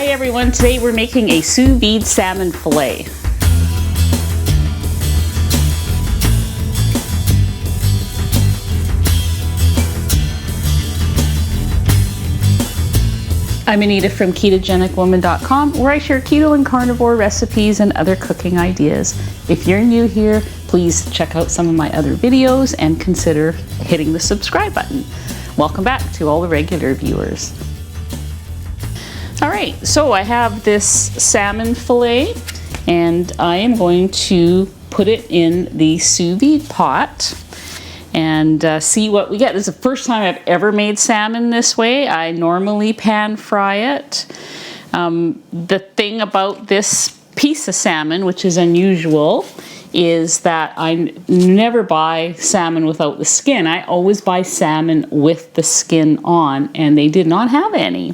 Hi everyone, today we're making a sous vide salmon fillet. I'm Anita from KetogenicWoman.com, where I share keto and carnivore recipes and other cooking ideas. If you're new here, please check out some of my other videos and consider hitting the subscribe button. Welcome back to all the regular viewers. All right, so I have this salmon fillet and I am going to put it in the sous vide pot and see what we get. This is the first time I've ever made salmon this way. I normally pan fry it. The thing about this piece of salmon, which is unusual, is that I never buy salmon without the skin. I always buy salmon with the skin on, and they did not have any.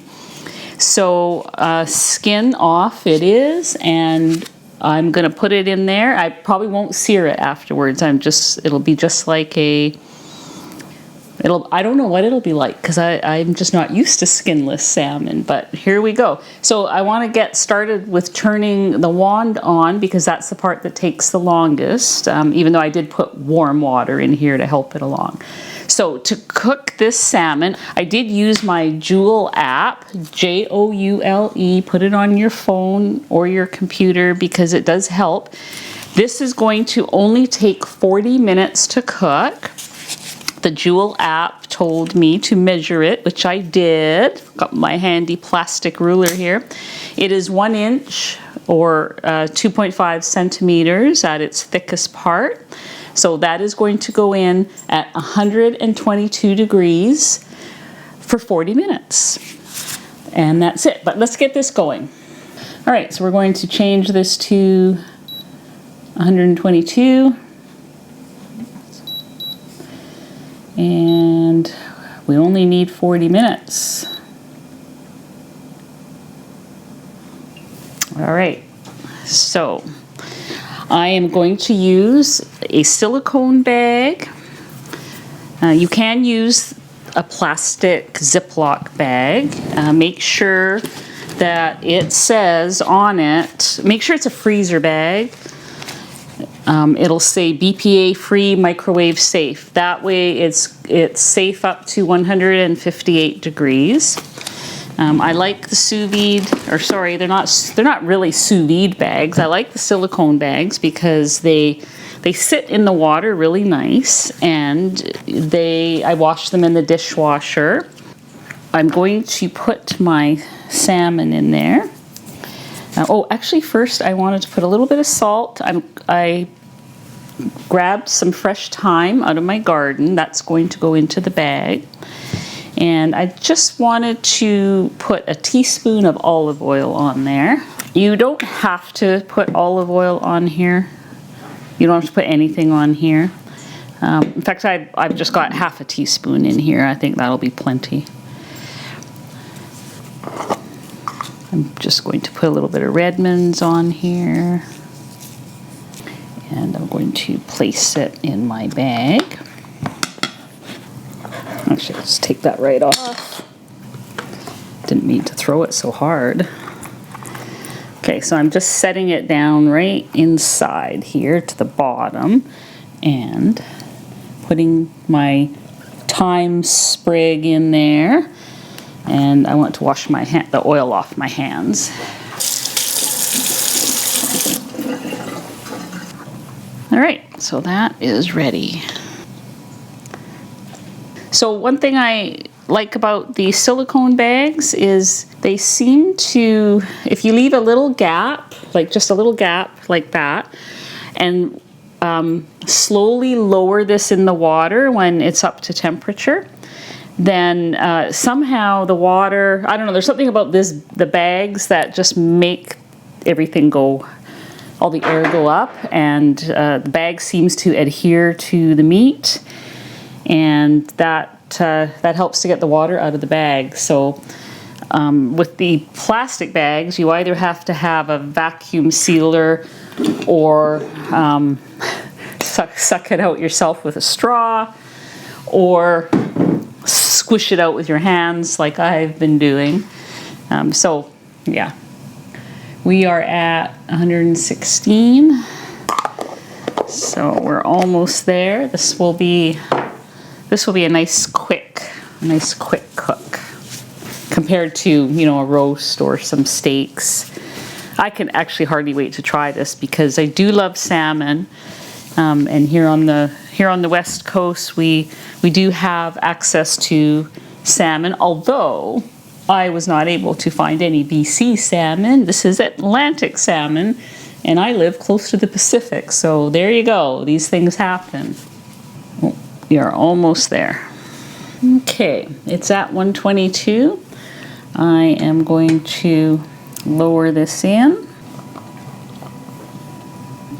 So skin off it is, and I'm gonna put it in there. I probably won't sear it afterwards. It'll be just like I don't know what it'll be like because I'm just not used to skinless salmon, but here we go. So I want to get started with turning the wand on because that's the part that takes the longest, even though I did put warm water in here to help it along. So to cook this salmon, I did use my Joule app, Joule, put it on your phone or your computer because it does help. This is going to only take 40 minutes to cook. The Joule app told me to measure it, which I did. Got my handy plastic ruler here. It is 1 inch or 2.5 centimeters at its thickest part. So that is going to go in at 122 degrees for 40 minutes. And that's it, but let's get this going. All right, so we're going to change this to 122. And we only need 40 minutes. All right, so I am going to use a silicone bag. You can use a plastic Ziploc bag. Make sure that it says on it, make sure it's a freezer bag. It'll say BPA free, microwave safe. That way it's safe up to 158 degrees. I like the sous vide, or sorry, they're not really sous vide bags. I like the silicone bags because they sit in the water really nice, and I wash them in the dishwasher. I'm going to put my salmon in there. Oh, actually first I wanted to put a little bit of salt. I grabbed some fresh thyme out of my garden. That's going to go into the bag. And I just wanted to put a teaspoon of olive oil on there. You don't have to put olive oil on here. You don't have to put anything on here. In fact, I've just got half a teaspoon in here. I think that'll be plenty. I'm just going to put a little bit of Redmond's on here. And I'm going to place it in my bag. Actually, let's take that right off. Didn't mean to throw it so hard. Okay, so I'm just setting it down right inside here to the bottom and putting my thyme sprig in there. And I want to wash the oil off my hands. All right, so that is ready. So one thing I like about the silicone bags is they seem to, if you leave a little gap, like just a little gap like that, and slowly lower this in the water when it's up to temperature, then somehow the water, I don't know, there's something about the bags that just make everything go, all the air go up, and the bag seems to adhere to the meat, and that helps to get the water out of the bag. So with the plastic bags, you either have to have a vacuum sealer or suck it out yourself with a straw, or squish it out with your hands like I've been doing. So Yeah. We are at 116. So we're almost there. This will be a nice quick cook compared to, you know, a roast or some steaks. I can actually hardly wait to try this because I do love salmon. And here on the West Coast, we do have access to salmon, although I was not able to find any BC salmon. This is Atlantic salmon, and I live close to the Pacific, so there you go. These things happen. Oh, we are almost there. Okay, it's at 122. I am going to lower this in.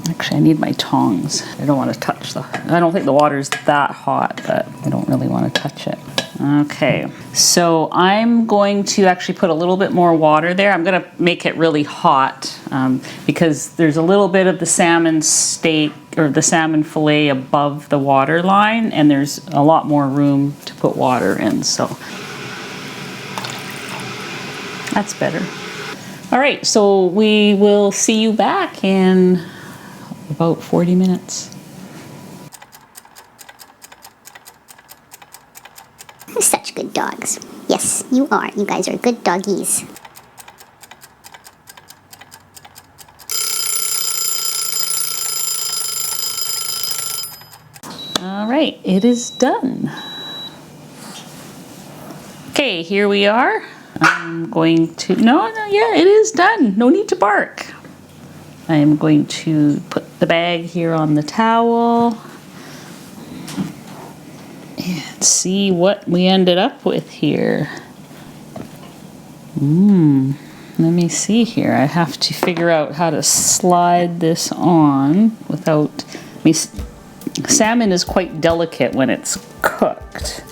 Actually, I need my tongs. I don't want to touch I don't think the water's that hot, but I don't really want to touch it. Okay, so I'm going to actually put a little bit more water there. I'm going to make it really hot because there's a little bit of the salmon steak or the salmon fillet above the water line, and there's a lot more room to put water in, so that's better. All right, so we will see you back in about 40 minutes. Such good dogs. Yes, you are. You guys are good doggies. All right, it is done. Okay, here we are. I'm going to, yeah, it is done. No need to bark. I am going to put the bag here on the towel and see what we ended up with here. Let me see here. I have to figure out how to slide this on without, salmon is quite delicate when it's cooked.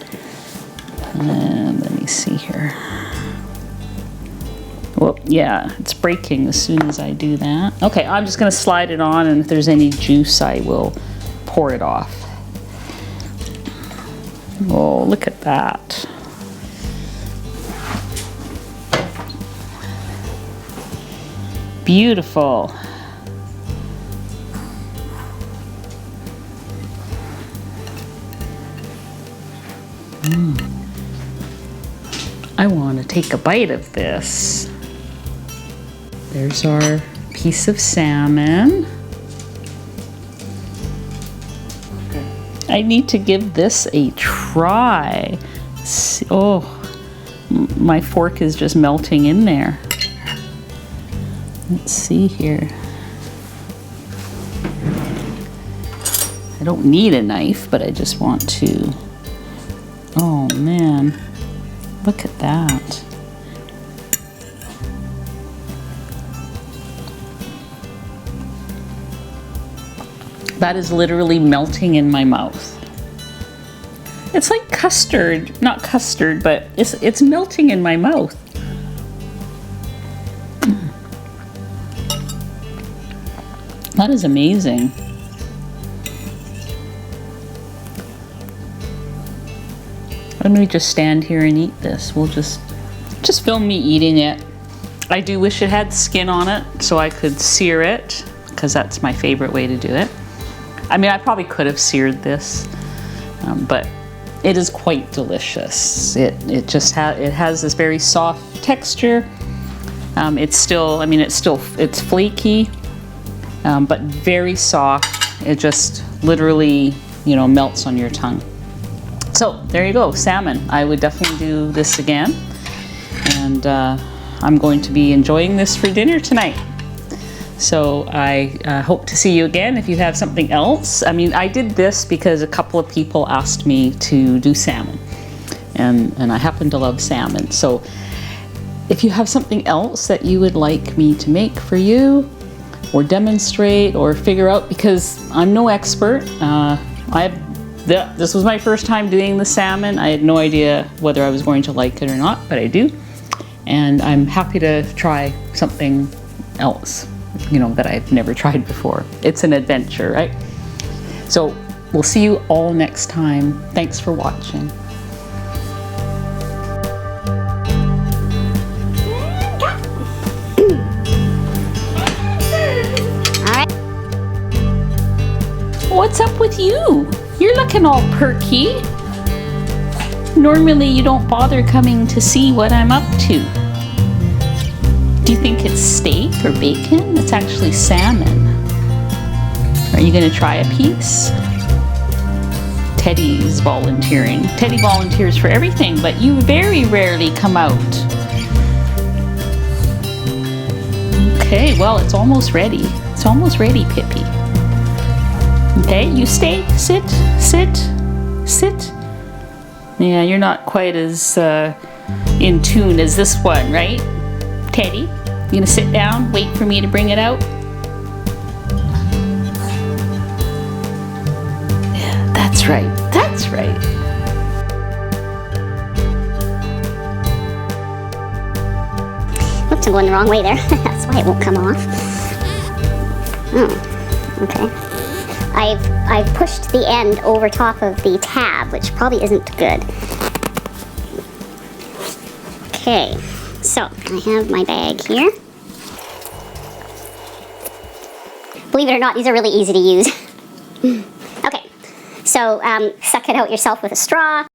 And let me see here. Well, yeah, it's breaking as soon as I do that. Okay, I'm just gonna slide it on, and if there's any juice, I will pour it off. Oh, look at that. Beautiful. I want to take a bite of this. There's our piece of salmon. I need to give this a try. Oh, my fork is just melting in there. Let's see here. I don't need a knife, but I just want to. Oh man, look at that. That is literally melting in my mouth. It's like custard, not custard, but it's melting in my mouth. That is amazing. Let me just stand here and eat this. We'll just film me eating it. I do wish it had skin on it so I could sear it, because that's my favorite way to do it. I mean, I probably could have seared this, but it is quite delicious. It has this very soft texture. It's flaky, but very soft. It just literally, melts on your tongue. So there you go, salmon. I would definitely do this again, and I'm going to be enjoying this for dinner tonight. So I hope to see you again if you have something else. I mean, I did this because a couple of people asked me to do salmon, and I happen to love salmon. So if you have something else that you would like me to make for you, or demonstrate, or figure out, because I'm no expert. This was my first time doing the salmon. I had no idea whether I was going to like it or not, but I do. And I'm happy to try something else, that I've never tried before. It's an adventure, right? So we'll see you all next time. Thanks for watching. What's up with you? You're looking all perky. Normally you don't bother coming to see what I'm up to. Do you think it's steak or bacon? It's actually salmon. Are you gonna try a piece? Teddy's volunteering. Teddy volunteers for everything, but you very rarely come out. Okay, well, it's almost ready. It's almost ready, Pippi. Okay, you stay, sit, sit, sit. Yeah, you're not quite as in tune as this one, right? Teddy, you gonna sit down, wait for me to bring it out? Yeah, that's right, that's right. Oops, I'm going the wrong way there. That's why it won't come off. Oh, okay. I've pushed the end over top of the tab, which probably isn't good. Okay, so I have my bag here. Believe it or not, these are really easy to use. Okay, so suck it out yourself with a straw.